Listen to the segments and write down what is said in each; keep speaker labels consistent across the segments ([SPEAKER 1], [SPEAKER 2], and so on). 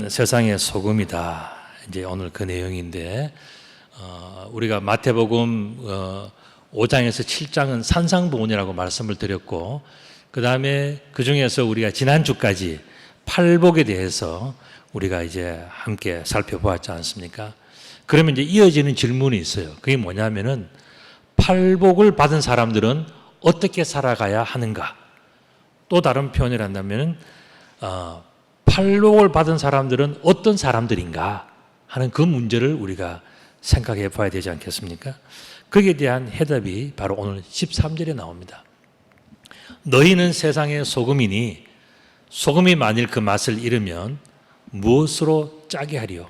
[SPEAKER 1] 너희는 세상의 소금이다. 이제 오늘 그 내용인데, 우리가 마태복음 5장에서 7장은 산상보훈이라고 말씀을 드렸고, 그 다음에 그 중에서 우리가 지난주까지 팔복에 대해서 우리가 이제 함께 살펴보았지 않습니까? 그러면 이제 이어지는 질문이 있어요. 그게 뭐냐면은 팔복을 받은 사람들은 어떻게 살아가야 하는가? 또 다른 표현을 한다면 팔복을 받은 사람들은 어떤 사람들인가 하는 그 문제를 우리가 생각해 봐야 되지 않겠습니까? 거기에 대한 해답이 바로 오늘 13절에 나옵니다. 너희는 세상의 소금이니 소금이 만일 그 맛을 잃으면 무엇으로 짜게 하리요?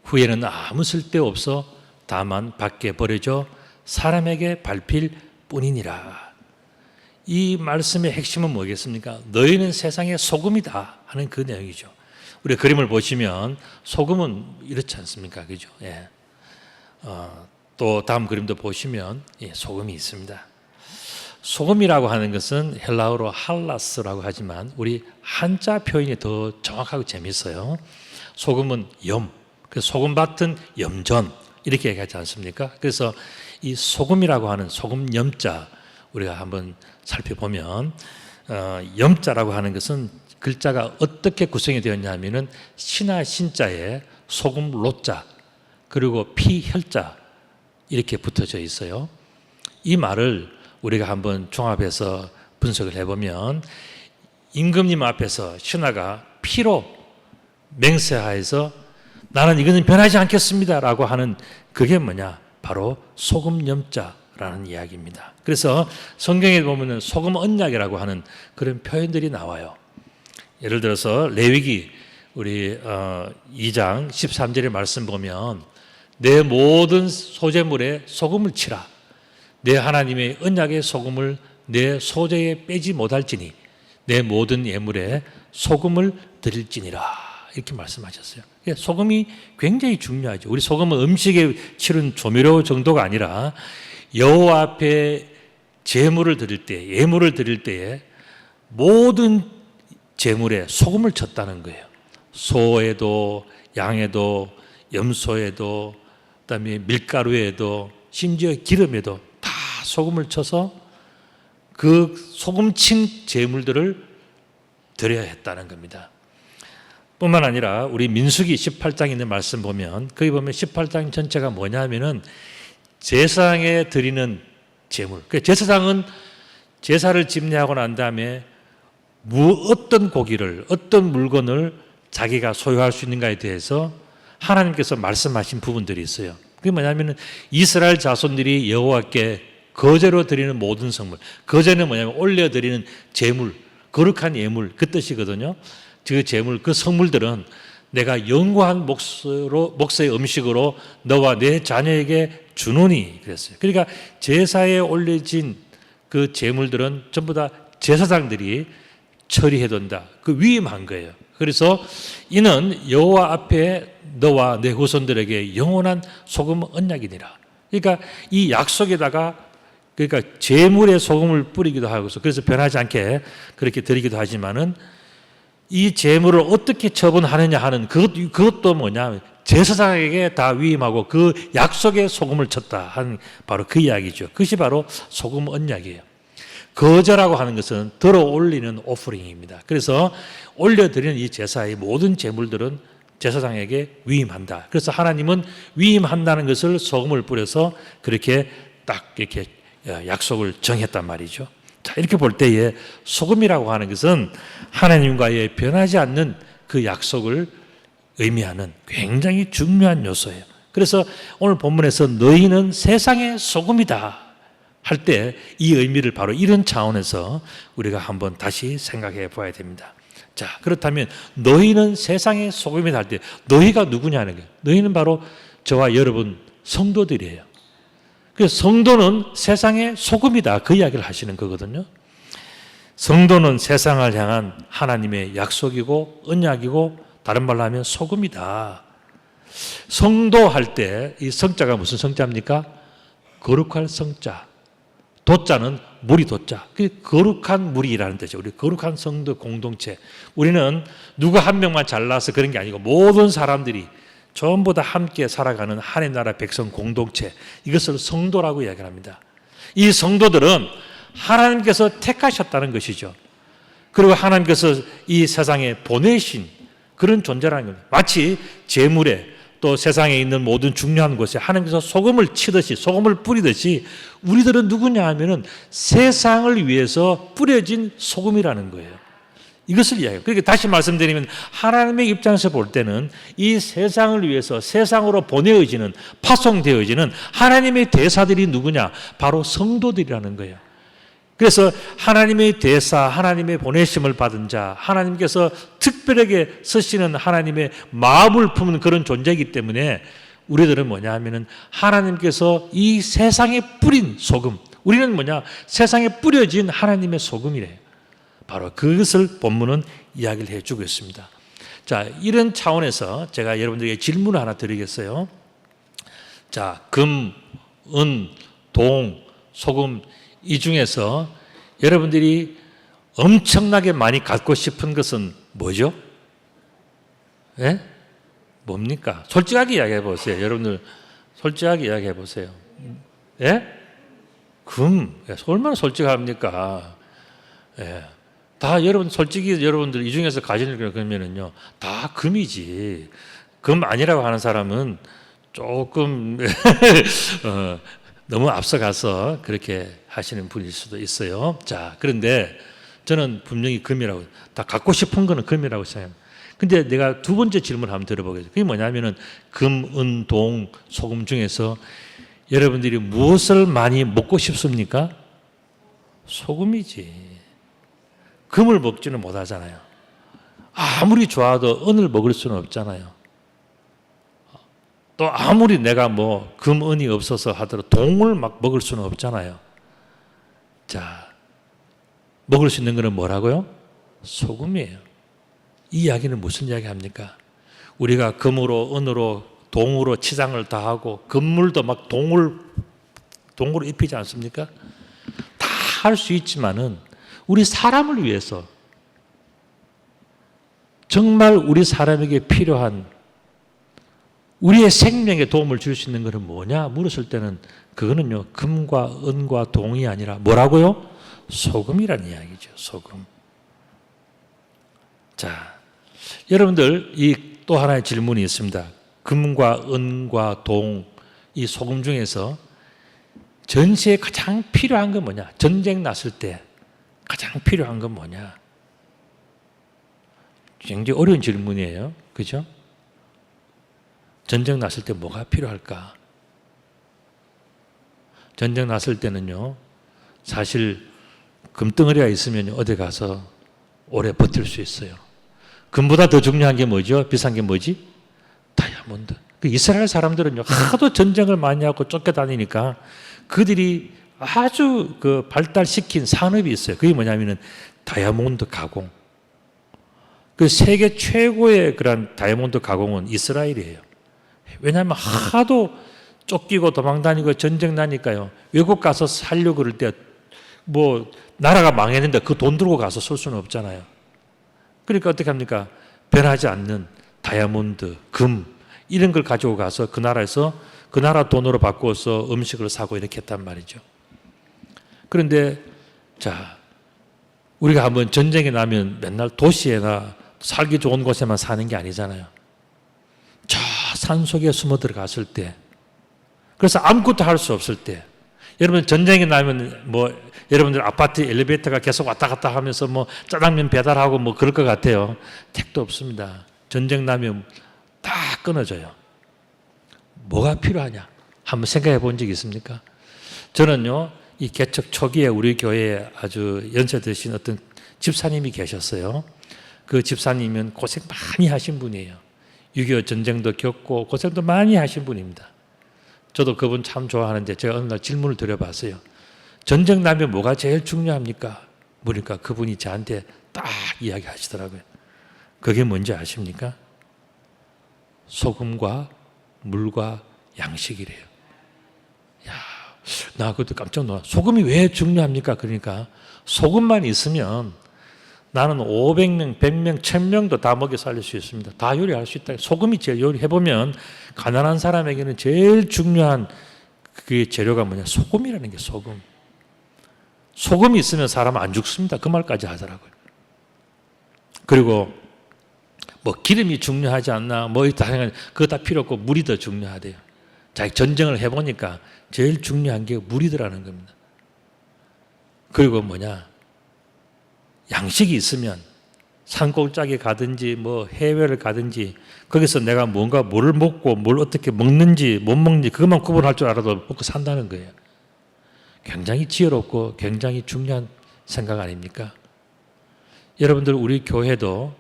[SPEAKER 1] 후에는 아무 쓸데없어 다만 밖에 버려져 사람에게 밟힐 뿐이니라. 이 말씀의 핵심은 뭐겠습니까? 너희는 세상의 소금이다 하는 그 내용이죠. 우리 그림을 보시면 소금은 이렇지 않습니까? 그죠? 예. 또 다음 그림도 보시면 소금이 있습니다. 소금이라고 하는 것은 헬라어로 할라스라고 하지만 우리 한자 표현이 더 정확하고 재밌어요. 소금은 염, 소금밭은 염전 이렇게 얘기하지 않습니까? 그래서 이 소금이라고 하는 소금 염자 우리가 한번 살펴보면 염자라고 하는 것은 글자가 어떻게 구성이 되었냐 하면은 신하 신자에 소금 로자 그리고 피 혈자 이렇게 붙어져 있어요. 이 말을 우리가 한번 종합해서 분석을 해보면 임금님 앞에서 신하가 피로 맹세하여서 나는 이거는 변하지 않겠습니다 라고 하는 그게 뭐냐? 바로 소금 염자라는 이야기입니다. 그래서 성경에 보면 소금 언약이라고 하는 그런 표현들이 나와요. 예를 들어서 레위기 우리 2장 13절의 말씀 보면 내 모든 소재물에 소금을 치라. 내 하나님의 언약의 소금을 내 소재에 빼지 못할지니 내 모든 예물에 소금을 드릴지니라. 이렇게 말씀하셨어요. 소금이 굉장히 중요하죠. 우리 소금은 음식에 치른 조미료 정도가 아니라 여호와 앞에 제물을 드릴 때, 예물을 드릴 때에 모든 제물에 소금을 쳤다는 거예요. 소에도, 양에도, 염소에도, 그다음에 밀가루에도, 심지어 기름에도 다 소금을 쳐서 그 소금 친 제물들을 드려야 했다는 겁니다. 뿐만 아니라 우리 민수기 18장에 있는 말씀 보면 거기 보면 18장 전체가 뭐냐면은 제사장에 드리는 제물. 제사장은 제사를 집례하고 난 다음에 어떤 고기를 어떤 물건을 자기가 소유할 수 있는가에 대해서 하나님께서 말씀하신 부분들이 있어요. 그게 뭐냐면은 이스라엘 자손들이 여호와께 거제로 드리는 모든 성물. 거제는 뭐냐면 올려드리는 제물, 거룩한 예물 그 뜻이거든요. 그 제물, 그 성물들은 내가 영구한 목소의 음식으로 너와 내 자녀에게 주노니 그랬어요. 그러니까 제사에 올려진 그 제물들은 전부 다 제사장들이 처리해야 된다. 그 위임한 거예요. 그래서 이는 여호와 앞에 너와 내 후손들에게 영원한 소금 언약이니라. 그러니까 이 약속에다가 그러니까 제물에 소금을 뿌리기도 하고서 그래서 변하지 않게 그렇게 드리기도 하지만은 이 제물을 어떻게 처분하느냐 하는 그것도 뭐냐 제사장에게 다 위임하고 그 약속에 소금을 쳤다 하는 바로 그 이야기죠. 그것이 바로 소금 언약이에요. 거제라고 하는 것은 들어 올리는 오프링입니다. 그래서 올려드리는 이 제사의 모든 제물들은 제사장에게 위임한다. 그래서 하나님은 위임한다는 것을 소금을 뿌려서 그렇게 딱 이렇게 약속을 정했단 말이죠. 자, 이렇게 볼 때에 소금이라고 하는 것은 하나님과의 변하지 않는 그 약속을 의미하는 굉장히 중요한 요소예요. 그래서 오늘 본문에서 너희는 세상의 소금이다 할 때 이 의미를 바로 이런 차원에서 우리가 한번 다시 생각해 봐야 됩니다. 자, 그렇다면 너희는 세상의 소금이다 할 때 너희가 누구냐는 거예요. 너희는 바로 저와 여러분 성도들이에요. 그래서 성도는 세상의 소금이다 그 이야기를 하시는 거거든요. 성도는 세상을 향한 하나님의 약속이고 언약이고 다른 말로 하면 소금이다. 성도 할 때 이 성자가 무슨 성자입니까? 거룩할 성자, 도자는 물이 도자. 그 거룩한 물이라는 뜻이죠. 우리 거룩한 성도 공동체. 우리는 누구 한 명만 잘나서 그런 게 아니고 모든 사람들이 전부 다 함께 살아가는 하나님 나라 백성 공동체. 이것을 성도라고 이야기합니다. 이 성도들은 하나님께서 택하셨다는 것이죠. 그리고 하나님께서 이 세상에 보내신 그런 존재라는 겁니다. 마치 재물에 또 세상에 있는 모든 중요한 곳에 하나님께서 소금을 치듯이 소금을 뿌리듯이 우리들은 누구냐 하면은 세상을 위해서 뿌려진 소금이라는 거예요. 이것을 이야기해요. 그러니까 다시 말씀드리면 하나님의 입장에서 볼 때는 이 세상을 위해서 세상으로 보내어지는 파송되어지는 하나님의 대사들이 누구냐? 바로 성도들이라는 거예요. 그래서 하나님의 대사, 하나님의 보내심을 받은 자, 하나님께서 특별하게 쓰시는 하나님의 마음을 품은 그런 존재이기 때문에 우리들은 뭐냐 하면은 하나님께서 이 세상에 뿌린 소금, 우리는 뭐냐? 세상에 뿌려진 하나님의 소금이래요. 바로 그것을 본문은 이야기를 해주고 있습니다. 자, 이런 차원에서 제가 여러분들에게 질문을 하나 드리겠어요. 자, 금, 은, 동, 소금 이 중에서 여러분들이 엄청나게 많이 갖고 싶은 것은 뭐죠? 예? 뭡니까? 솔직하게 이야기해 보세요. 여러분들 솔직하게 이야기해 보세요. 예? 금. 얼마나 솔직합니까? 예. 다 여러분 솔직히 여러분들 이 중에서 가지는 거 그러면은요 다 금이지. 금 아니라고 하는 사람은 조금 너무 앞서가서 그렇게 하시는 분일 수도 있어요. 자, 그런데 저는 분명히 금이라고, 다 갖고 싶은 거는 금이라고 생각합니다. 근데 내가 두 번째 질문을 한번 들어보겠습니다. 그게 뭐냐면은 금, 은, 동, 소금 중에서 여러분들이 무엇을 많이 먹고 싶습니까? 소금이지. 금을 먹지는 못하잖아요. 아무리 좋아도 은을 먹을 수는 없잖아요. 또 아무리 내가 뭐 금, 은이 없어서 하더라도 동을 막 먹을 수는 없잖아요. 자, 먹을 수 있는 거는 뭐라고요? 소금이에요. 이 이야기는 무슨 이야기 합니까? 우리가 금으로, 은으로, 동으로 치장을 다 하고 금물도 막 동으로 입히지 않습니까? 다 할 수 있지만은 우리 사람을 위해서 정말 우리 사람에게 필요한 우리의 생명에 도움을 줄 수 있는 것은 뭐냐? 물었을 때는 그거는요, 금과 은과 동이 아니라 뭐라고요? 소금이란 이야기죠, 소금. 자, 여러분들, 이 또 하나의 질문이 있습니다. 금과 은과 동, 이 소금 중에서 전시에 가장 필요한 건 뭐냐? 전쟁 났을 때 가장 필요한 건 뭐냐? 굉장히 어려운 질문이에요. 그죠? 전쟁 났을 때 뭐가 필요할까? 전쟁 났을 때는요, 사실 금덩어리가 있으면 어디 가서 오래 버틸 수 있어요. 금보다 더 중요한 게 뭐죠? 비싼 게 뭐지? 다이아몬드. 그 이스라엘 사람들은요, 하도 전쟁을 많이 하고 쫓겨다니니까 그들이 아주 그 발달시킨 산업이 있어요. 그게 뭐냐면은 다이아몬드 가공. 그 세계 최고의 그런 다이아몬드 가공은 이스라엘이에요. 왜냐하면 하도 쫓기고 도망다니고 전쟁 나니까요. 외국 가서 살려고 그럴 때 뭐 나라가 망했는데 그 돈 들고 가서 쏠 수는 없잖아요. 그러니까 어떻게 합니까? 변하지 않는 다이아몬드, 금 이런 걸 가지고 가서 그 나라에서 그 나라 돈으로 바꿔서 음식을 사고 이렇게 했단 말이죠. 그런데 자, 우리가 한번 전쟁이 나면 맨날 도시에나 살기 좋은 곳에만 사는 게 아니잖아요. 저 산속에 숨어 들어갔을 때, 그래서 아무것도 할 수 없을 때, 여러분 전쟁이 나면 뭐 여러분들 아파트 엘리베이터가 계속 왔다 갔다 하면서 뭐 짜장면 배달하고 뭐 그럴 것 같아요. 택도 없습니다. 전쟁 나면 다 끊어져요. 뭐가 필요하냐? 한번 생각해 본 적 있습니까? 저는요, 이 개척 초기에 우리 교회에 아주 연세 드신 어떤 집사님이 계셨어요. 그 집사님은 고생 많이 하신 분이에요. 6.25 전쟁도 겪고 고생도 많이 하신 분입니다. 저도 그분 참 좋아하는데 제가 어느 날 질문을 드려봤어요. 전쟁 나면 뭐가 제일 중요합니까? 그러니까 그분이 저한테 딱 이야기하시더라고요. 그게 뭔지 아십니까? 소금과 물과 양식이래요. 야, 나 그것도 깜짝 놀라. 소금이 왜 중요합니까? 그러니까 소금만 있으면 나는 500명, 100명, 1000명도 다 먹여 살릴 수 있습니다. 다 요리할 수 있다. 소금이 제일 요리해보면 가난한 사람에게는 제일 중요한 그 재료가 뭐냐? 소금이라는 게 소금. 소금이 있으면 사람은 안 죽습니다. 그 말까지 하더라고요. 그리고 뭐 기름이 중요하지 않나 뭐 다양한 그거 다 필요 없고 물이 더 중요하대요. 자, 전쟁을 해보니까 제일 중요한 게 물이더라는 겁니다. 그리고 뭐냐? 양식이 있으면 산골짜기 가든지 뭐 해외를 가든지 거기서 내가 뭔가 뭘 먹고 뭘 어떻게 먹는지 못 먹는지 그것만 구분할 줄 알아도 먹고 산다는 거예요. 굉장히 지혜롭고 굉장히 중요한 생각 아닙니까? 여러분들 우리 교회도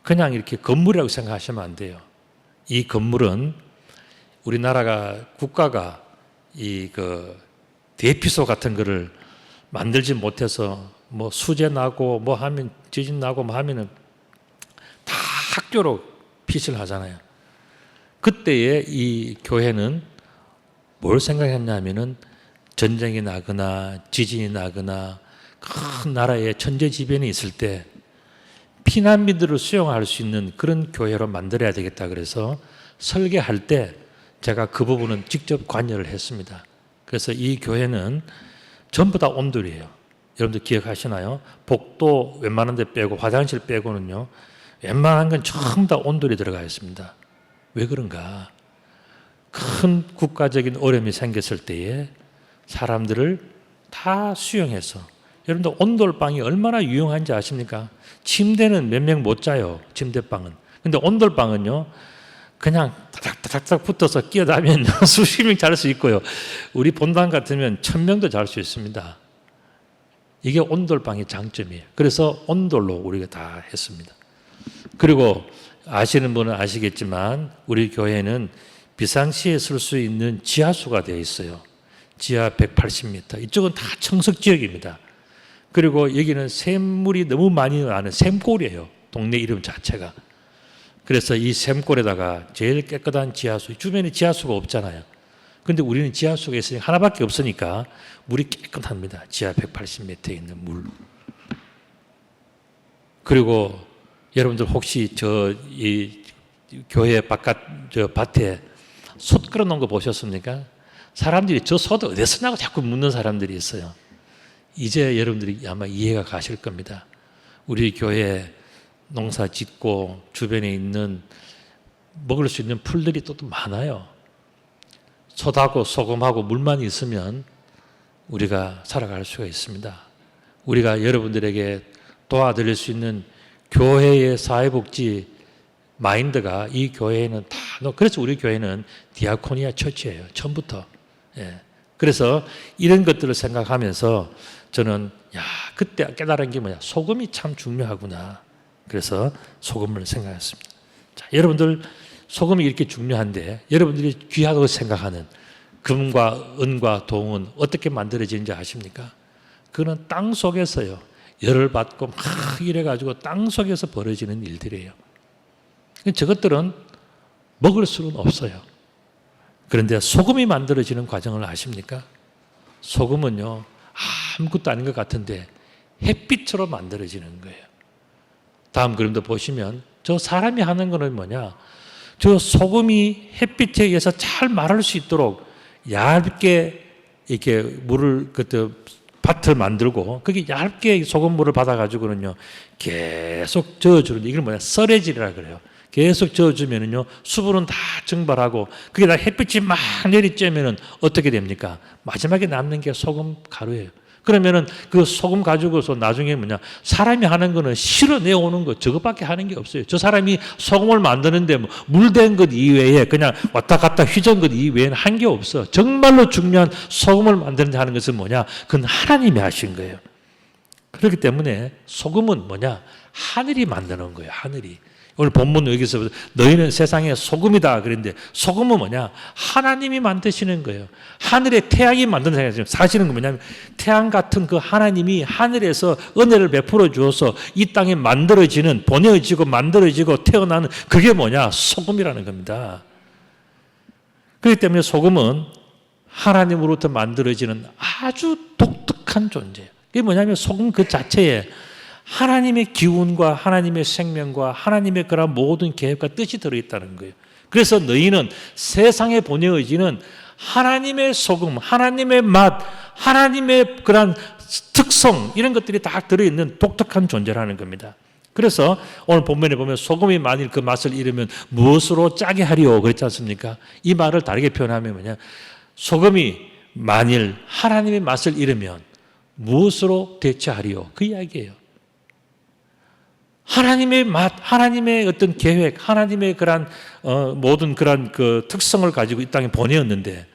[SPEAKER 1] 그냥 이렇게 건물이라고 생각하시면 안 돼요. 이 건물은 우리나라가 국가가 이 대피소 같은 거를 만들지 못해서 뭐 수재 나고 뭐 하면 지진 나고 뭐 하면은 다 학교로 핏을 하잖아요. 그때의 이 교회는 뭘 생각했냐면은 전쟁이 나거나 지진이 나거나 큰 나라에 천재지변이 있을 때 피난민들을 수용할 수 있는 그런 교회로 만들어야 되겠다 그래서 설계할 때 제가 그 부분은 직접 관여를 했습니다. 그래서 이 교회는 전부 다 온돌이에요. 여러분들 기억하시나요? 복도 웬만한 데 빼고 화장실 빼고는요. 웬만한 건 전부 다 온돌이 들어가 있습니다. 왜 그런가? 큰 국가적인 어려움이 생겼을 때에 사람들을 다 수용해서 여러분들 온돌방이 얼마나 유용한지 아십니까? 침대는 몇 명 못 자요. 침대방은. 근데 온돌방은요. 그냥 타닥타닥 붙어서 끼어다니면 수십 명 잘 수 있고요. 우리 본당 같으면 1000명도 잘 수 있습니다. 이게 온돌방의 장점이에요. 그래서 온돌로 우리가 다 했습니다. 그리고 아시는 분은 아시겠지만 우리 교회는 비상시에 쓸 수 있는 지하수가 되어 있어요. 지하 180m. 이쪽은 다 청석 지역입니다. 그리고 여기는 샘물이 너무 많이 나는 샘골이에요. 동네 이름 자체가. 그래서 이 샘골에다가 제일 깨끗한 지하수, 주변에 지하수가 없잖아요. 근데 우리는 지하수가 있으니까 하나밖에 없으니까 물이 깨끗합니다. 지하 180m에 있는 물. 그리고 여러분들 혹시 이 교회 바깥 밭에 솥 끌어 놓은 거 보셨습니까? 사람들이 저 솥 어디서 쓰냐고 자꾸 묻는 사람들이 있어요. 이제 여러분들이 아마 이해가 가실 겁니다. 우리 교회 농사 짓고 주변에 있는 먹을 수 있는 풀들이 또 많아요. 솥하고 소금하고 물만 있으면 우리가 살아갈 수가 있습니다. 우리가 여러분들에게 도와드릴 수 있는 교회의 사회복지 마인드가 이 교회에는 다, 그래서 우리 교회는 디아코니아 처치예요. 처음부터. 예. 그래서 이런 것들을 생각하면서 저는 그때 깨달은 게 뭐냐. 소금이 참 중요하구나. 그래서 소금을 생각했습니다. 자, 여러분들 소금이 이렇게 중요한데 여러분들이 귀하다고 생각하는 금과 은과 동은 어떻게 만들어지는지 아십니까? 그거는 땅 속에서요. 열을 받고 막 이래가지고 땅 속에서 벌어지는 일들이에요. 저것들은 먹을 수는 없어요. 그런데 소금이 만들어지는 과정을 아십니까? 소금은요. 아무것도 아닌 것 같은데 햇빛으로 만들어지는 거예요. 다음 그림도 보시면 저 사람이 하는 거는 뭐냐? 저 소금이 햇빛에 의해서 잘 마를 수 있도록 얇게 이렇게 물을 밭을 만들고 거기 얇게 소금물을 받아가지고는요 계속 저어주는 이걸 뭐냐? 썰해질이라 그래요. 계속 저어주면은요 수분은 다 증발하고 그게 다 햇빛이 막 내리쬐면은 어떻게 됩니까? 마지막에 남는 게 소금 가루예요. 그러면은 그 소금 가지고서 나중에 뭐냐 사람이 하는 거는 실어내오는 거 저것밖에 하는 게 없어요. 저 사람이 소금을 만드는데 뭐 물된 것 이외에 그냥 왔다 갔다 휘저은 것 이외에는 한 게 없어. 정말로 중요한 소금을 만드는데 하는 것은 뭐냐? 그건 하나님이 하신 거예요. 그렇기 때문에 소금은 뭐냐? 하늘이 만드는 거예요. 하늘이. 오늘 본문 여기서 너희는 세상의 소금이다 그랬는데 소금은 뭐냐? 하나님이 만드시는 거예요. 하늘에 태양이 만드는 거예요. 사실은 뭐냐면 태양 같은 그 하나님이 하늘에서 은혜를 베풀어 주어서 이 땅에 만들어지는 보내어지고 만들어지고 태어나는 그게 뭐냐? 소금이라는 겁니다. 그렇기 때문에 소금은 하나님으로부터 만들어지는 아주 독특한 존재예요. 그게 뭐냐면 소금 그 자체에 하나님의 기운과 하나님의 생명과 하나님의 그런 모든 계획과 뜻이 들어있다는 거예요. 그래서 너희는 세상에 보내어지는 하나님의 소금, 하나님의 맛, 하나님의 그런 특성 이런 것들이 다 들어있는 독특한 존재라는 겁니다. 그래서 오늘 본문에 보면 소금이 만일 그 맛을 잃으면 무엇으로 짜게 하리오 그랬지 않습니까? 이 말을 다르게 표현하면 뭐냐? 소금이 만일 하나님의 맛을 잃으면 무엇으로 대체하리오 그 이야기예요. 하나님의 맛, 하나님의 어떤 계획, 하나님의 그런 모든 그런 그 특성을 가지고 이 땅에 보내었는데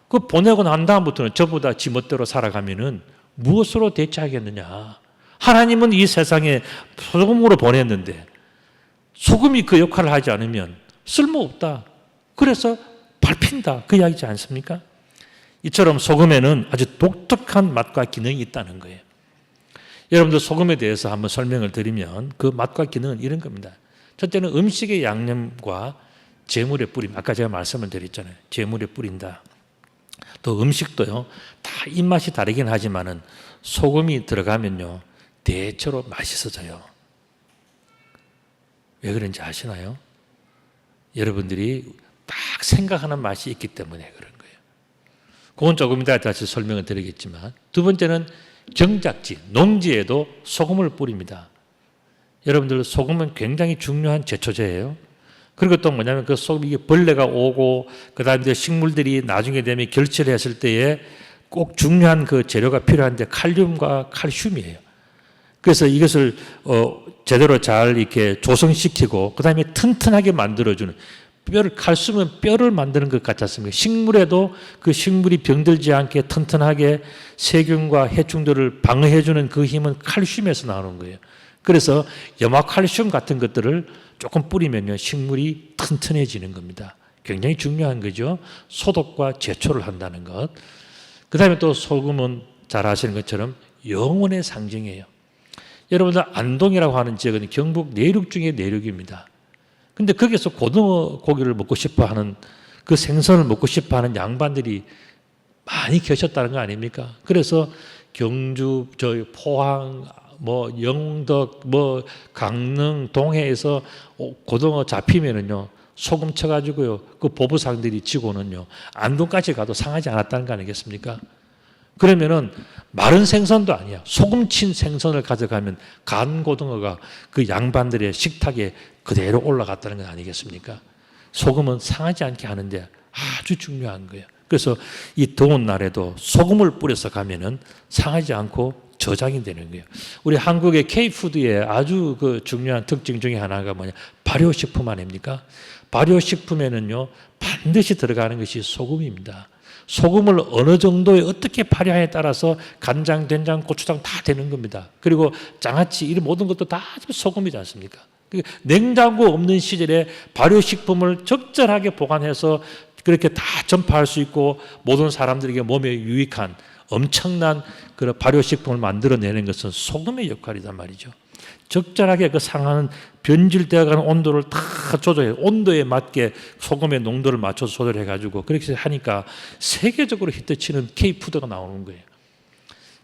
[SPEAKER 1] 그 보내고 난 다음부터는 저보다 지멋대로 살아가면은 무엇으로 대체하겠느냐? 하나님은 이 세상에 소금으로 보냈는데 소금이 그 역할을 하지 않으면 쓸모없다. 그래서 밟힌다. 그 이야기지 않습니까? 이처럼 소금에는 아주 독특한 맛과 기능이 있다는 거예요. 여러분들 소금에 대해서 한번 설명을 드리면 그 맛과 기능은 이런 겁니다. 첫째는 음식의 양념과 재물에 뿌림. 아까 제가 말씀을 드렸잖아요. 재물에 뿌린다. 또 음식도요. 다 입맛이 다르긴 하지만은 소금이 들어가면요. 대체로 맛있어져요. 왜 그런지 아시나요? 여러분들이 딱 생각하는 맛이 있기 때문에 그런 거예요. 그건 조금 이따 다시 설명을 드리겠지만 두 번째는 정작지, 농지에도 소금을 뿌립니다. 여러분들 소금은 굉장히 중요한 제초제예요. 그리고 또 뭐냐면 그 소금 이게 벌레가 오고 그다음에 이제 식물들이 나중에 되면 결실을 했을 때에 꼭 중요한 그 재료가 필요한데 칼륨과 칼슘이에요. 그래서 이것을 제대로 잘 이렇게 조성시키고 그다음에 튼튼하게 만들어주는 뼈를 칼슘은 뼈를 만드는 것 같지 않습니까? 식물에도 그 식물이 병들지 않게 튼튼하게 세균과 해충들을 방어해주는 그 힘은 칼슘에서 나오는 거예요. 그래서 염화칼슘 같은 것들을 조금 뿌리면요 식물이 튼튼해지는 겁니다. 굉장히 중요한 거죠. 소독과 제초를 한다는 것. 그 다음에 또 소금은 잘 아시는 것처럼 영혼의 상징이에요. 여러분들 안동이라고 하는 지역은 경북 내륙 중에 내륙입니다. 근데 거기서 고등어 고기를 먹고 싶어 하는 그 생선을 먹고 싶어 하는 양반들이 많이 계셨다는 거 아닙니까? 그래서 경주, 포항, 영덕, 강릉, 동해에서 고등어 잡히면은요, 소금 쳐가지고요, 그 보부상들이 지고는요, 안동까지 가도 상하지 않았다는 거 아니겠습니까? 그러면은 마른 생선도 아니야. 소금 친 생선을 가져가면 간 고등어가 그 양반들의 식탁에 그대로 올라갔다는 건 아니겠습니까? 소금은 상하지 않게 하는데 아주 중요한 거예요. 그래서 이 더운 날에도 소금을 뿌려서 가면은 상하지 않고 저장이 되는 거예요. 우리 한국의 K푸드의 아주 그 중요한 특징 중에 하나가 뭐냐? 발효식품 아닙니까? 발효식품에는요, 반드시 들어가는 것이 소금입니다. 소금을 어느 정도에 어떻게 발효하에 따라서 간장, 된장, 고추장 다 되는 겁니다. 그리고 장아찌 이런 모든 것도 다 소금이지 않습니까? 냉장고 없는 시절에 발효식품을 적절하게 보관해서 그렇게 다 전파할 수 있고 모든 사람들에게 몸에 유익한 엄청난 그런 발효식품을 만들어내는 것은 소금의 역할이란 말이죠. 적절하게 그 상하는 변질되어가는 온도를 다 조절해요. 온도에 맞게 소금의 농도를 맞춰서 조절해가지고 그렇게 하니까 세계적으로 히트치는 K푸드가 나오는 거예요.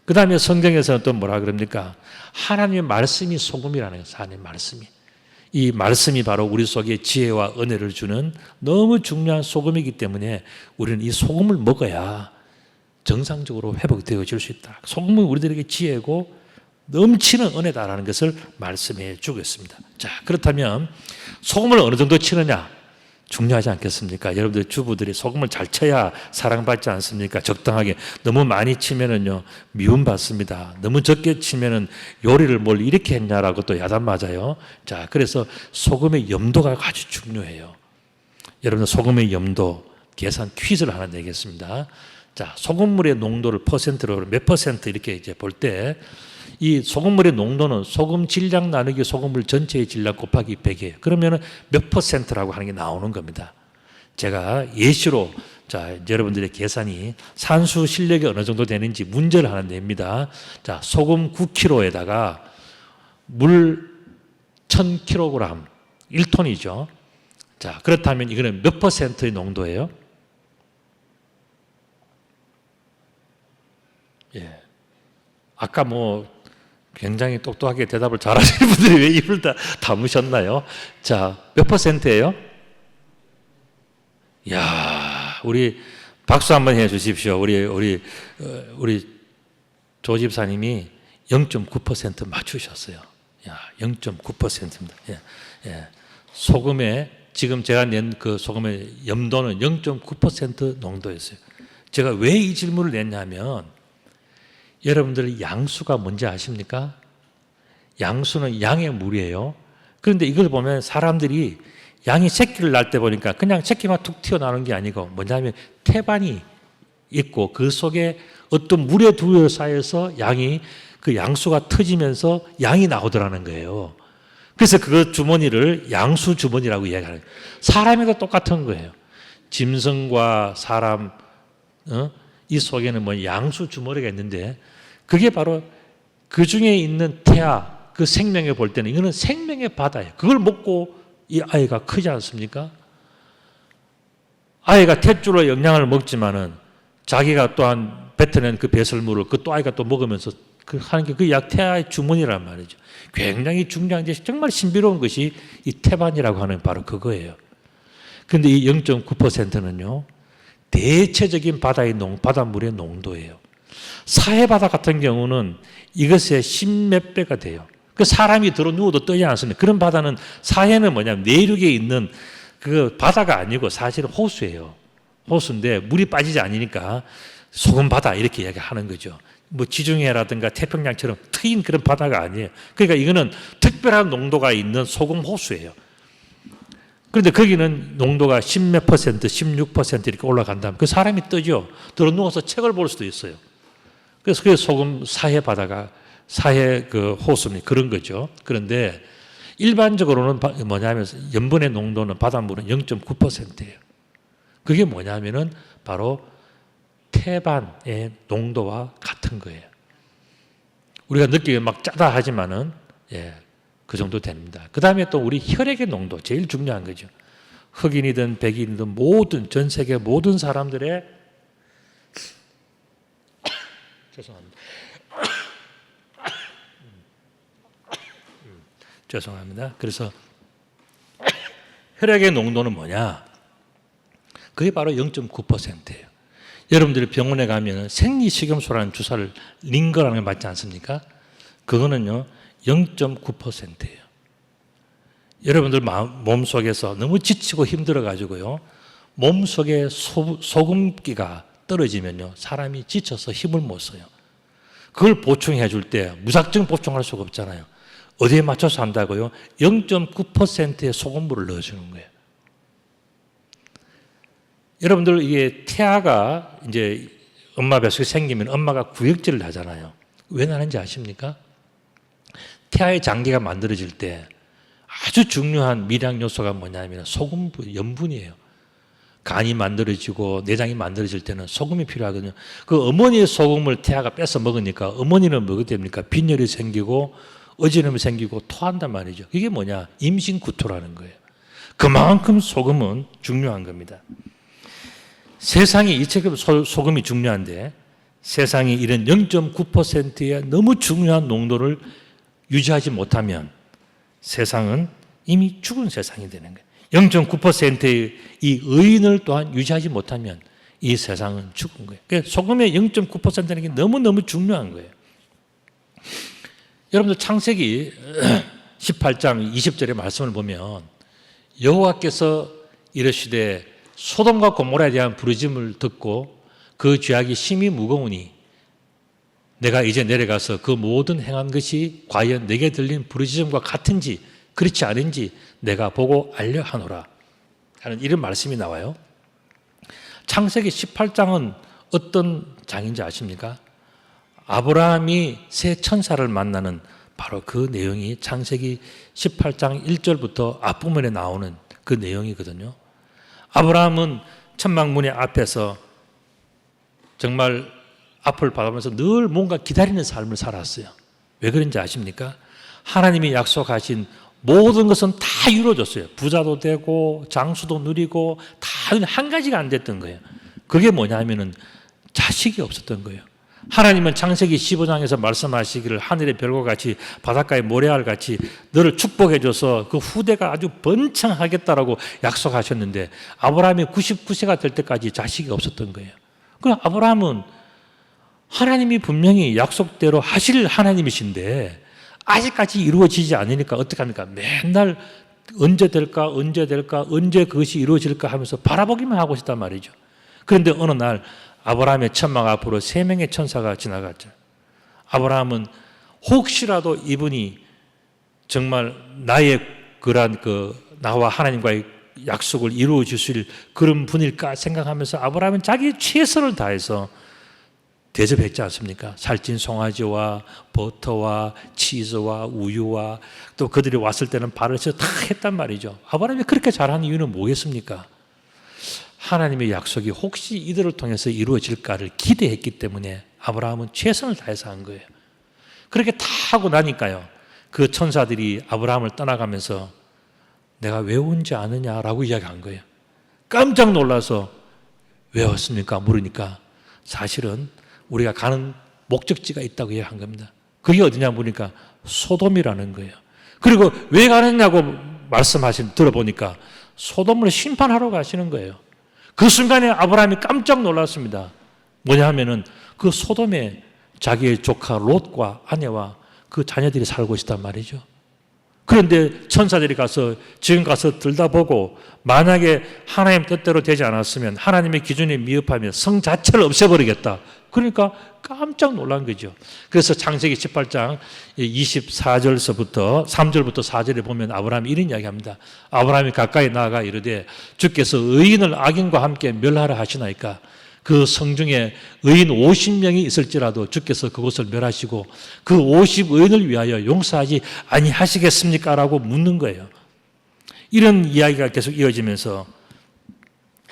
[SPEAKER 1] 그 다음에 성경에서는 또 뭐라 그럽니까? 하나님의 말씀이 소금이라는 거예요. 하나님의 말씀이. 이 말씀이 바로 우리 속에 지혜와 은혜를 주는 너무 중요한 소금이기 때문에 우리는 이 소금을 먹어야 정상적으로 회복되어질 수 있다. 소금은 우리들에게 지혜고 넘치는 은혜다라는 것을 말씀해 주겠습니다. 자, 그렇다면 소금을 어느 정도 치느냐 중요하지 않겠습니까? 여러분들 주부들이 소금을 잘 쳐야 사랑받지 않습니까? 적당하게 너무 많이 치면은요 미움받습니다. 너무 적게 치면은 요리를 뭘 이렇게 했냐라고 또 야단 맞아요. 자, 그래서 소금의 염도가 아주 중요해요. 여러분 소금의 염도 계산 퀴즈를 하나 내겠습니다. 자, 소금물의 농도를 퍼센트로 몇 퍼센트 이렇게 이제 볼 때 이 소금물의 농도는 소금 질량 나누기 소금물 전체의 질량 곱하기 100이에요. 그러면 몇 퍼센트라고 하는 게 나오는 겁니다. 제가 예시로 자, 여러분들의 계산이 산수 실력이 어느 정도 되는지 문제를 하나 냅니다. 자, 소금 9kg에다가 물 1000kg, 1톤이죠. 자, 그렇다면 이거는 몇 퍼센트의 농도예요? 아까 뭐 굉장히 똑똑하게 대답을 잘하시는 분들이 왜 입을 다 다무셨나요? 자, 몇 %예요? 야, 우리 박수 한번 해 주십시오. 우리 조 집사님이 0.9% 맞추셨어요. 야, 0.9%입니다. 예, 예. 소금에 지금 제가 낸 그 소금의 염도는 0.9% 농도였어요. 제가 왜 이 질문을 냈냐면 여러분들 양수가 뭔지 아십니까? 양수는 양의 물이에요. 그런데 이걸 보면 사람들이 양이 새끼를 낳을 때 보니까 그냥 새끼만 툭 튀어나오는 게 아니고 뭐냐면 태반이 있고 그 속에 어떤 물에 둘러싸여서 양이 그 양수가 터지면서 양이 나오더라는 거예요. 그래서 그 주머니를 양수 주머니라고 이야기하는 거예요. 사람에도 똑같은 거예요. 짐승과 사람 이 속에는 뭐 양수 주머니가 있는데 그게 바로 그 중에 있는 태아 그 생명에 볼 때는 이거는 생명의 바다예요. 그걸 먹고 이 아이가 크지 않습니까? 아이가 탯줄로 영양을 먹지만은 자기가 또한 뱉어낸 그 배설물을 그 또 아이가 또 먹으면서 그 하는 게 그 약 태아의 주머니란 말이죠. 굉장히 중요한 게 정말 신비로운 것이 이 태반이라고 하는 바로 그거예요. 그런데 이 0.9%는요 대체적인 바닷물의 농도예요. 사해바다 같은 경우는 이것의 10몇 배가 돼요. 그 사람이 들어 누워도 뜨지 않습니다. 그런 바다는 사해는 뭐냐면 내륙에 있는 그 바다가 아니고 사실은 호수예요. 호수인데 물이 빠지지 않으니까 소금 바다 이렇게 이야기하는 거죠. 뭐 지중해라든가 태평양처럼 트인 그런 바다가 아니에요. 그러니까 이거는 특별한 농도가 있는 소금 호수예요. 그런데 거기는 농도가 10몇 %, 16% 이렇게 올라간다면 그 사람이 뜨죠. 들어 누워서 책을 볼 수도 있어요. 그래서 그 소금 사해 바다가 사해 그 호수는 그런 거죠. 그런데 일반적으로는 뭐냐면 염분의 농도는 바닷물은 0.9%예요. 그게 뭐냐면은 바로 태반의 농도와 같은 거예요. 우리가 느끼기에 막 짜다 하지만은 그 정도 됩니다. 그 다음에 또 우리 혈액의 농도 제일 중요한 거죠. 흑인이든 백인이든 모든 전 세계 모든 사람들의 죄송합니다. 죄송합니다. 그래서 혈액의 농도는 뭐냐? 그게 바로 0.9%예요. 여러분들이 병원에 가면 생리식염수라는 주사를 링거라는 걸 맞지 않습니까? 그거는요 0.9%예요. 여러분들 몸속에서 너무 지치고 힘들어가지고요 몸속에 소금기가 떨어지면요 사람이 지쳐서 힘을 못 써요. 그걸 보충해 줄 때 무작정 보충할 수가 없잖아요. 어디에 맞춰서 한다고요? 0.9%의 소금물을 넣어주는 거예요. 여러분들 이게 태아가 이제 엄마 뱃속에 생기면 엄마가 구역질을 하잖아요. 왜 나는지 아십니까? 태아의 장기가 만들어질 때 아주 중요한 미량 요소가 뭐냐면 소금분, 염분이에요. 간이 만들어지고 내장이 만들어질 때는 소금이 필요하거든요. 그 어머니의 소금을 태아가 뺏어 먹으니까 어머니는 뭐가 됩니까? 빈혈이 생기고 어지럼이 생기고 토한단 말이죠. 이게 뭐냐? 임신구토라는 거예요. 그만큼 소금은 중요한 겁니다. 세상에 이처럼 소금이 중요한데 세상에 이런 0.9%의 너무 중요한 농도를 유지하지 못하면 세상은 이미 죽은 세상이 되는 거예요. 0.9%의 이 의인을 또한 유지하지 못하면 이 세상은 죽은 거예요. 그러니까 소금의 0.9%라는 게 너무너무 중요한 거예요. 여러분들 창세기 18장 20절의 말씀을 보면 여호와께서 이르시되 소돔과 고모라에 대한 부르짖음을 듣고 그 죄악이 심히 무거우니 내가 이제 내려가서 그 모든 행한 것이 과연 내게 들린 부르짖음과 같은지 그렇지 않은지 내가 보고 알려 하노라 하는 이런 말씀이 나와요. 창세기 18장은 어떤 장인지 아십니까? 아브라함이 새 천사를 만나는 바로 그 내용이 창세기 18장 1절부터 앞부분에 나오는 그 내용이거든요. 아브라함은 천막문의 앞에서 정말 앞을 바라보면서 늘 뭔가 기다리는 삶을 살았어요. 왜 그런지 아십니까? 하나님이 약속하신 모든 것은 다 이루어졌어요. 부자도 되고 장수도 누리고 다 한 가지가 안 됐던 거예요. 그게 뭐냐면은 자식이 없었던 거예요. 하나님은 창세기 15장에서 말씀하시기를 하늘의 별과 같이 바닷가의 모래알 같이 너를 축복해줘서 그 후대가 아주 번창하겠다라고 약속하셨는데 아브라함이 99세가 될 때까지 자식이 없었던 거예요. 그럼 아브라함은 하나님이 분명히 약속대로 하실 하나님이신데 아직까지 이루어지지 않으니까 어떡합니까? 맨날 언제 될까, 언제 될까, 언제 그것이 이루어질까 하면서 바라보기만 하고 있단 말이죠. 그런데 어느 날 아브라함의 천막 앞으로 3명의 천사가 지나갔죠. 아브라함은 혹시라도 이분이 정말 나의 나와 하나님과의 약속을 이루어 주실 그런 분일까 생각하면서 아브라함은 자기 최선을 다해서 대접했지 않습니까? 살찐 송아지와 버터와 치즈와 우유와 또 그들이 왔을 때는 발을 다 했단 말이죠. 아브라함이 그렇게 잘한 이유는 뭐겠습니까? 하나님의 약속이 혹시 이들을 통해서 이루어질까를 기대했기 때문에 아브라함은 최선을 다해서 한 거예요. 그렇게 다 하고 나니까요. 그 천사들이 아브라함을 떠나가면서 내가 왜 온지 아느냐라고 이야기한 거예요. 깜짝 놀라서 왜 왔습니까? 물으니까 사실은 우리가 가는 목적지가 있다고 이야기한 겁니다. 그게 어디냐 보니까 소돔이라는 거예요. 그리고 왜 가느냐고 들어보니까 소돔을 심판하러 가시는 거예요. 그 순간에 아브라함이 깜짝 놀랐습니다. 뭐냐 하면은 그 소돔에 자기의 조카 롯과 아내와 그 자녀들이 살고 있단 말이죠. 그런데 천사들이 지금 가서 들다보고 만약에 하나님 뜻대로 되지 않았으면 하나님의 기준에 미흡하면 성 자체를 없애버리겠다. 그러니까 깜짝 놀란 거죠. 그래서 창세기 18장 24절서부터 3절부터 4절에 보면 아브라함이 이런 이야기합니다. 아브라함이 가까이 나아가 이르되 주께서 의인을 악인과 함께 멸하라 하시나이까 그 성중에 의인 50명이 있을지라도 주께서 그곳을 멸하시고 그 50의인을 위하여 용서하지 아니하시겠습니까? 라고 묻는 거예요. 이런 이야기가 계속 이어지면서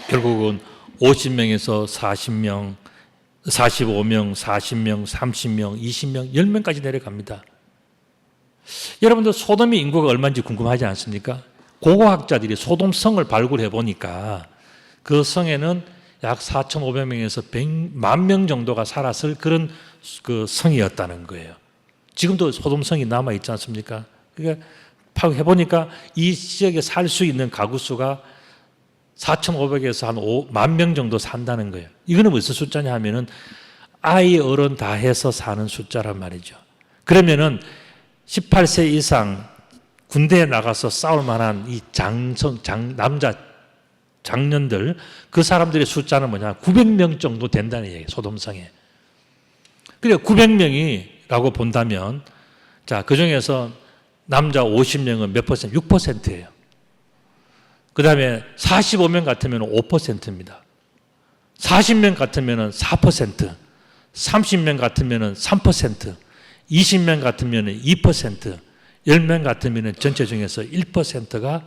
[SPEAKER 1] 결국은 50명에서 40명, 45명, 40명, 30명, 20명, 10명까지 내려갑니다. 여러분들 소돔의 인구가 얼마인지 궁금하지 않습니까? 고고학자들이 소돔성을 발굴해 보니까 그 성에는 약 4,500명에서 100만 명 정도가 살았을 그런 그 성이었다는 거예요. 지금도 소돔성이 남아있지 않습니까? 그러니까 해보니까 이 지역에 살 수 있는 가구 수가 4,500에서 한 5만 명 정도 산다는 거예요. 이거는 무슨 숫자냐 하면은 아이 어른 다 해서 사는 숫자란 말이죠. 그러면은 18세 이상 군대에 나가서 싸울 만한 이 남자 장년들 그 사람들의 숫자는 뭐냐 900명 정도 된다는 얘기예요. 소돔성에. 그래 900명이라고 본다면 자, 그 중에서 남자 50명은 몇 퍼센트? 6%예요. 그 다음에 45명 같으면 5%입니다. 40명 같으면 4%, 30명 같으면 3%, 20명 같으면 2%, 10명 같으면 전체 중에서 1%가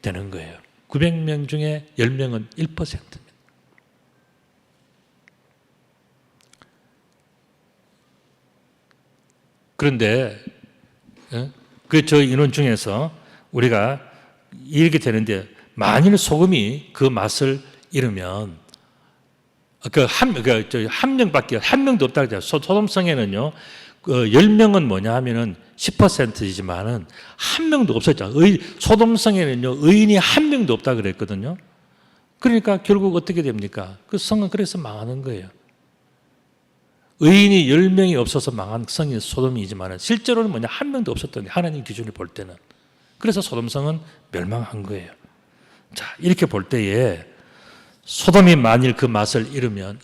[SPEAKER 1] 되는 거예요. 900명 중에 10명은 1%입니다. 그런데 저 인원 중에서 우리가 이렇게 되는데 만일 소금이 그 맛을 잃으면 한 명도 없다 그러죠. 소돔성에는요 10명은 뭐냐 하면은 10%이지만은 한 명도 없었죠. 소돔성에는요 의인이 한 명도 없다 그랬거든요. 그러니까 결국 어떻게 됩니까? 그 성은 그래서 망하는 거예요. 의인이 10명이 없어서 망한 성이 소돔이지만 실제로는 뭐냐 한 명도 없었던 하나님 기준을 볼 때는. 그래서 소돔성은 멸망한 거예요. 자, 이렇게 볼 때에 소돔이 만일 그 맛을 잃으면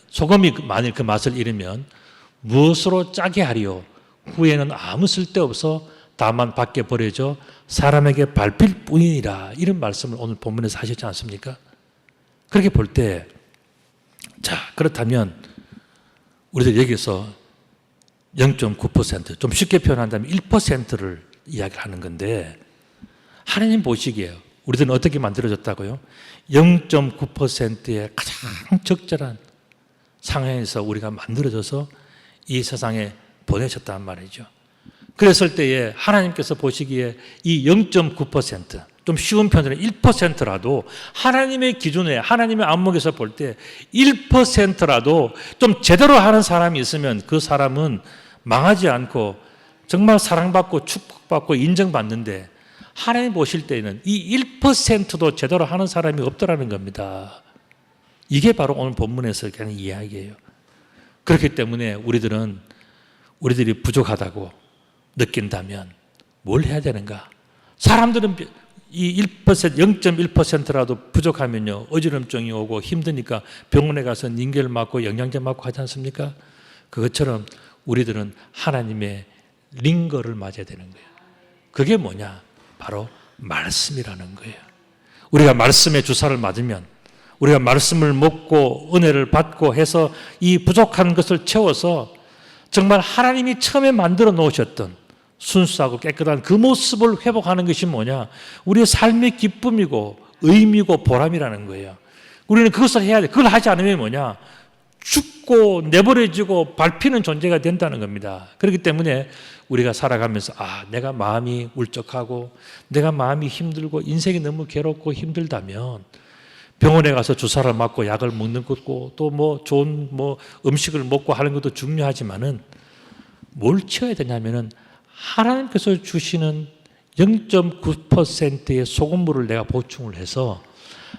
[SPEAKER 1] 무엇으로 짜게 하리요? 후에는 아무 쓸데없어 다만 밖에 버려져 사람에게 밟힐 뿐이니라. 이런 말씀을 오늘 본문에서 하셨지 않습니까? 그렇게 볼 때 자, 그렇다면 우리들 여기서 0.9%, 좀 쉽게 표현한다면 1%를 이야기하는 건데 하나님 보시기에 우리들은 어떻게 만들어졌다고요? 0.9%의 가장 적절한 상황에서 우리가 만들어져서 이 세상에 보내셨단 말이죠. 그랬을 때에 하나님께서 보시기에 이 0.9%, 좀 쉬운 편으로 1%라도 하나님의 기준에 하나님의 안목에서 볼 때 1%라도 좀 제대로 하는 사람이 있으면 그 사람은 망하지 않고 정말 사랑받고 축복받고 인정받는데 하나님 보실 때에는 이 1%도 제대로 하는 사람이 없더라는 겁니다. 이게 바로 오늘 본문에서 하는 이야기예요. 그렇기 때문에 우리들이 부족하다고 느낀다면 뭘 해야 되는가? 사람들은 이 0.1%라도 부족하면요 어지럼증이 오고 힘드니까 병원에 가서 링겔 맞고 영양제 맞고 하지 않습니까? 그것처럼 우리들은 하나님의 링거를 맞아야 되는 거예요. 그게 뭐냐? 바로 말씀이라는 거예요. 우리가 말씀의 주사를 맞으면 우리가 말씀을 먹고 은혜를 받고 해서 이 부족한 것을 채워서 정말 하나님이 처음에 만들어 놓으셨던 순수하고 깨끗한 그 모습을 회복하는 것이 뭐냐? 우리의 삶의 기쁨이고 의미고 보람이라는 거예요. 우리는 그것을 해야 돼. 그걸 하지 않으면 뭐냐? 죽고 내버려지고 밟히는 존재가 된다는 겁니다. 그렇기 때문에 우리가 살아가면서 내가 마음이 울적하고 내가 마음이 힘들고 인생이 너무 괴롭고 힘들다면 병원에 가서 주사를 맞고 약을 먹는 것고 또 뭐 좋은 음식을 먹고 하는 것도 중요하지만은 뭘 채워야 되냐면은 하나님께서 주시는 0.9%의 소금물을 내가 보충을 해서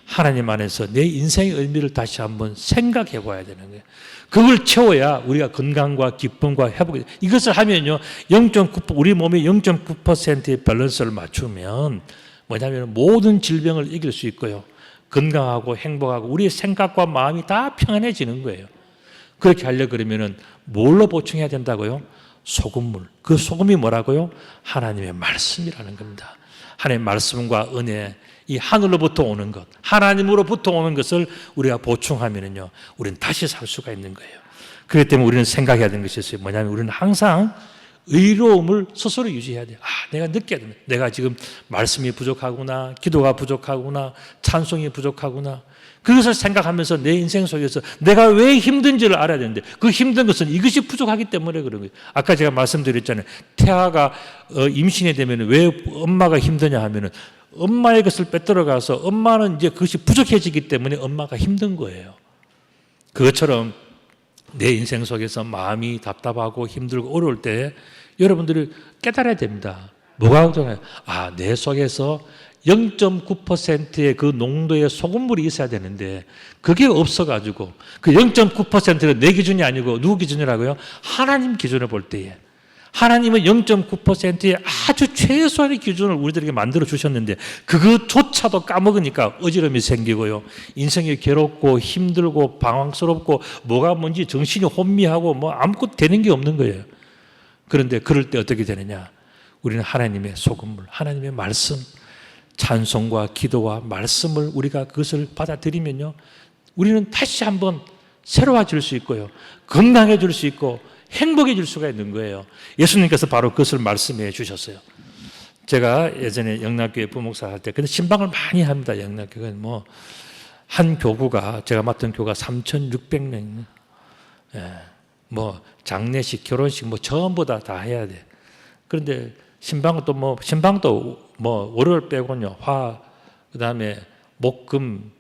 [SPEAKER 1] 하나님 안에서 내 인생의 의미를 다시 한번 생각해 봐야 되는 거예요. 그걸 채워야 우리가 건강과 기쁨과 회복이 이것을 하면요 0.9% 우리 몸의 0.9%의 밸런스를 맞추면 뭐냐면 모든 질병을 이길 수 있고요. 건강하고 행복하고 우리의 생각과 마음이 다 평안해지는 거예요. 그렇게 하려고 그러면은 뭘로 보충해야 된다고요? 소금물. 그 소금이 뭐라고요? 하나님의 말씀이라는 겁니다. 하나님의 말씀과 은혜, 이 하늘로부터 오는 것, 하나님으로부터 오는 것을 우리가 보충하면은요, 우리는 다시 살 수가 있는 거예요. 그렇기 때문에 우리는 생각해야 되는 것이 있어요. 뭐냐면 우리는 항상 의로움을 스스로 유지해야 돼요. 내가 느껴야 됩니다. 내가 지금 말씀이 부족하구나, 기도가 부족하구나, 찬송이 부족하구나. 그것을 생각하면서 내 인생 속에서 내가 왜 힘든지를 알아야 되는데 그 힘든 것은 이것이 부족하기 때문에 그런 거예요. 아까 제가 말씀드렸잖아요. 태아가 임신이 되면 왜 엄마가 힘드냐 하면은 엄마의 것을 빼들어가서 엄마는 이제 그것이 부족해지기 때문에 엄마가 힘든 거예요. 그것처럼 내 인생 속에서 마음이 답답하고 힘들고 어려울 때 여러분들이 깨달아야 됩니다. 뭐가 걱정해요? 내 속에서 0.9%의 그 농도의 소금물이 있어야 되는데 그게 없어가지고 그 0.9%는 내 기준이 아니고 누구 기준이라고요? 하나님 기준을 볼 때에 하나님은 0.9%의 아주 최소한의 기준을 우리들에게 만들어 주셨는데 그것조차도 까먹으니까 어지럼이 생기고요. 인생이 괴롭고 힘들고 방황스럽고 뭐가 뭔지 정신이 혼미하고 아무것도 되는 게 없는 거예요. 그런데 그럴 때 어떻게 되느냐? 우리는 하나님의 소금물, 하나님의 말씀, 찬송과 기도와 말씀을 우리가 그것을 받아들이면요. 우리는 다시 한번 새로워질 수 있고요. 건강해질 수 있고 행복해질 수가 있는 거예요. 예수님께서 바로 그것을 말씀해 주셨어요. 제가 예전에 영락교회 부목사 할 때, 근데 신방을 많이 합니다. 영락교회는 한 교구가, 제가 맡은 교가 3,600명, 장례식, 결혼식, 전부 다 해야 돼. 그런데 신방은 신방도 월요일 빼고는요, 그 다음에 목금,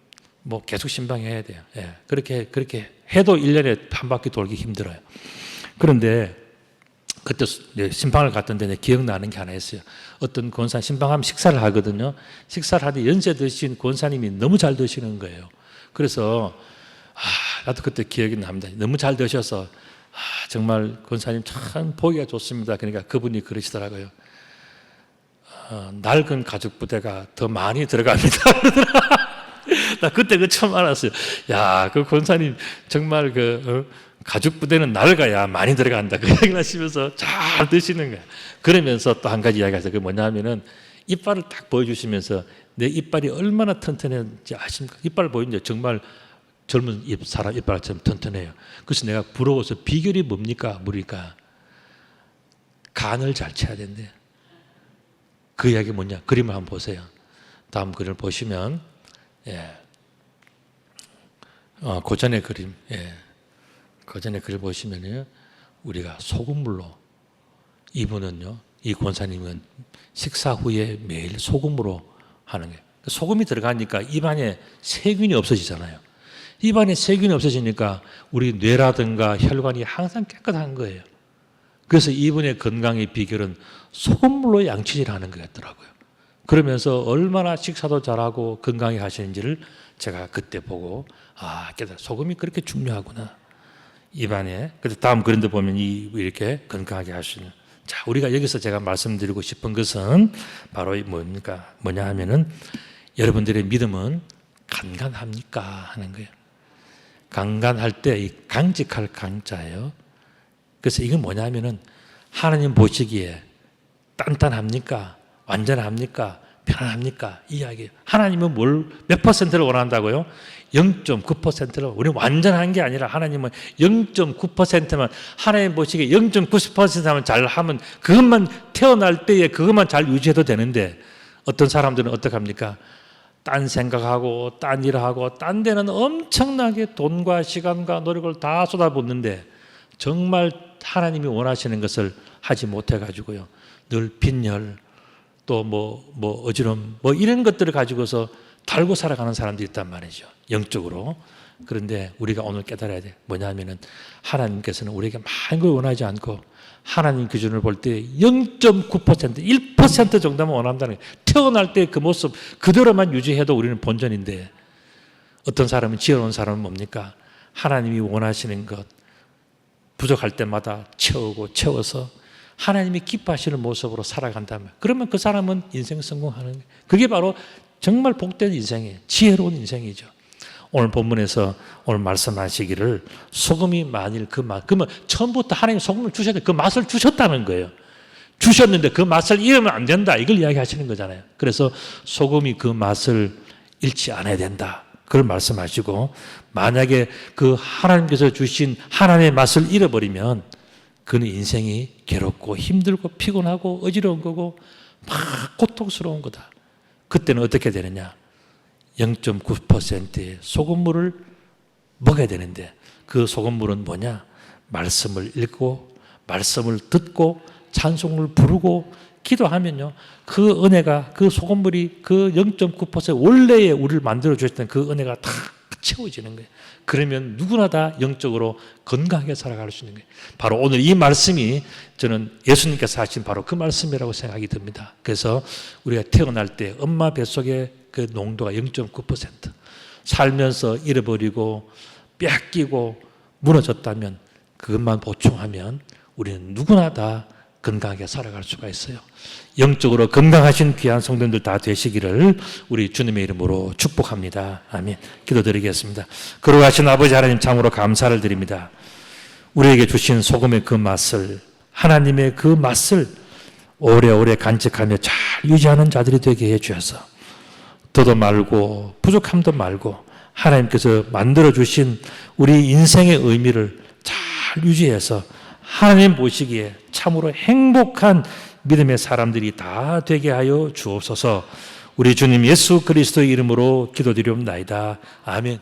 [SPEAKER 1] 계속 신방해야 돼요. 그렇게 해도 1년에 한 바퀴 돌기 힘들어요. 그런데 그때 신방을 갔던데 기억나는 게 하나 있어요. 어떤 권사 신방하면 식사를 하거든요. 식사를 하는데 연세 드신 권사님이 너무 잘 드시는 거예요. 그래서 나도 그때 기억이 납니다. 너무 잘 드셔서 정말 권사님 참 보기가 좋습니다. 그러니까 그분이 그러시더라고요. 낡은 가죽 부대가 더 많이 들어갑니다. 나 그때 처음 알았어요. 그 권사님 정말 가죽 부대는 낡아야 많이 들어간다. 그 얘기를 하시면서 잘 드시는 거예요. 그러면서 또 한 가지 이야기가 있어요. 그게 뭐냐면은 이빨을 딱 보여주시면서 내 이빨이 얼마나 튼튼한지 아십니까? 이빨을 보이는데 정말 젊은 사람 이빨처럼 튼튼해요. 그래서 내가 부러워서 비결이 뭡니까? 물으니까 간을 잘 쳐야 된대. 그 이야기 뭐냐? 그림을 한번 보세요. 다음 그림을 보시면 고전의 그림, 고전의 그림 보시면요, 우리가 소금물로 이분은요, 이 권사님은 식사 후에 매일 소금으로 하는 거예요. 소금이 들어가니까 입안에 세균이 없어지잖아요. 입안에 세균이 없어지니까 우리 뇌라든가 혈관이 항상 깨끗한 거예요. 그래서 이분의 건강의 비결은 소금물로 양치질하는 거였더라고요. 그러면서 얼마나 식사도 잘하고 건강히 하시는지를 제가 그때 보고 깨달아 소금이 그렇게 중요하구나. 입안에. 그래서 다음 그런데 보면 이렇게 건강하게 하시는. 자, 우리가 여기서 제가 말씀드리고 싶은 것은 바로 뭐냐 하면은 여러분들의 믿음은 간간합니까? 하는 거예요. 간간할 때 이 강직할 강자예요. 그래서 이건 뭐냐면은 하나님 보시기에 단단합니까? 완전합니까? 편안합니까? 이 이야기예요. 하나님은 몇 퍼센트를 원한다고요? 0.9%를. 우리는 완전한 게 아니라 하나님은 0.9%만, 하나님 보시기에 0.9%만 잘하면 그것만 태어날 때에 그것만 잘 유지해도 되는데 어떤 사람들은 어떻게 합니까? 딴 생각하고 딴 일하고 딴 데는 엄청나게 돈과 시간과 노력을 다 쏟아붓는데 정말 하나님이 원하시는 것을 하지 못해가지고요. 늘 빈혈, 또 어지럼, 이런 것들을 가지고서 달고 살아가는 사람들이 있단 말이죠. 영적으로. 그런데 우리가 오늘 깨달아야 돼. 뭐냐면은 하나님께서는 우리에게 많은 걸 원하지 않고 하나님 기준을 볼 때 0.9%, 1% 정도만 원한다는 거예요. 태어날 때 그 모습 그대로만 유지해도 우리는 본전인데 어떤 사람은 지어놓은 사람은 뭡니까? 하나님이 원하시는 것 부족할 때마다 채워서 하나님이 기뻐하시는 모습으로 살아간다면 그러면 그 사람은 인생 성공하는 거예요. 그게 바로 정말 복된 인생이에요. 지혜로운 인생이죠. 오늘 본문에서 오늘 말씀하시기를 소금이 만일 그러면 처음부터 하나님 소금을 주셨는데 그 맛을 주셨다는 거예요. 주셨는데 그 맛을 잃으면 안 된다. 이걸 이야기하시는 거잖아요. 그래서 소금이 그 맛을 잃지 않아야 된다. 그걸 말씀하시고 만약에 그 하나님께서 주신 하나님의 맛을 잃어버리면 그는 인생이 괴롭고 힘들고 피곤하고 어지러운 거고 막 고통스러운 거다. 그때는 어떻게 되느냐? 0.9%의 소금물을 먹어야 되는데 그 소금물은 뭐냐? 말씀을 읽고 말씀을 듣고 찬송을 부르고 기도하면요. 그 은혜가 그 소금물이 그 0.9% 원래의 우리를 만들어 주셨던 그 은혜가 다 채워지는 거예요. 그러면 누구나 다 영적으로 건강하게 살아갈 수 있는 거예요. 바로 오늘 이 말씀이 저는 예수님께서 하신 바로 그 말씀이라고 생각이 듭니다. 그래서 우리가 태어날 때 엄마 뱃속에 그 농도가 0.9% 살면서 잃어버리고 뺏기고 무너졌다면 그것만 보충하면 우리는 누구나 다 건강하게 살아갈 수가 있어요. 영적으로 건강하신 귀한 성도님들 다 되시기를 우리 주님의 이름으로 축복합니다. 아멘. 기도드리겠습니다. 거룩하신 아버지 하나님 참으로 감사를 드립니다. 우리에게 주신 소금의 그 맛을 하나님의 그 맛을 오래오래 간직하며 잘 유지하는 자들이 되게 해주셔서 더도 말고 부족함도 말고 하나님께서 만들어주신 우리 인생의 의미를 잘 유지해서 하나님 보시기에 참으로 행복한 믿음의 사람들이 다 되게 하여 주옵소서. 우리 주님 예수 그리스도의 이름으로 기도드리옵나이다. 아멘.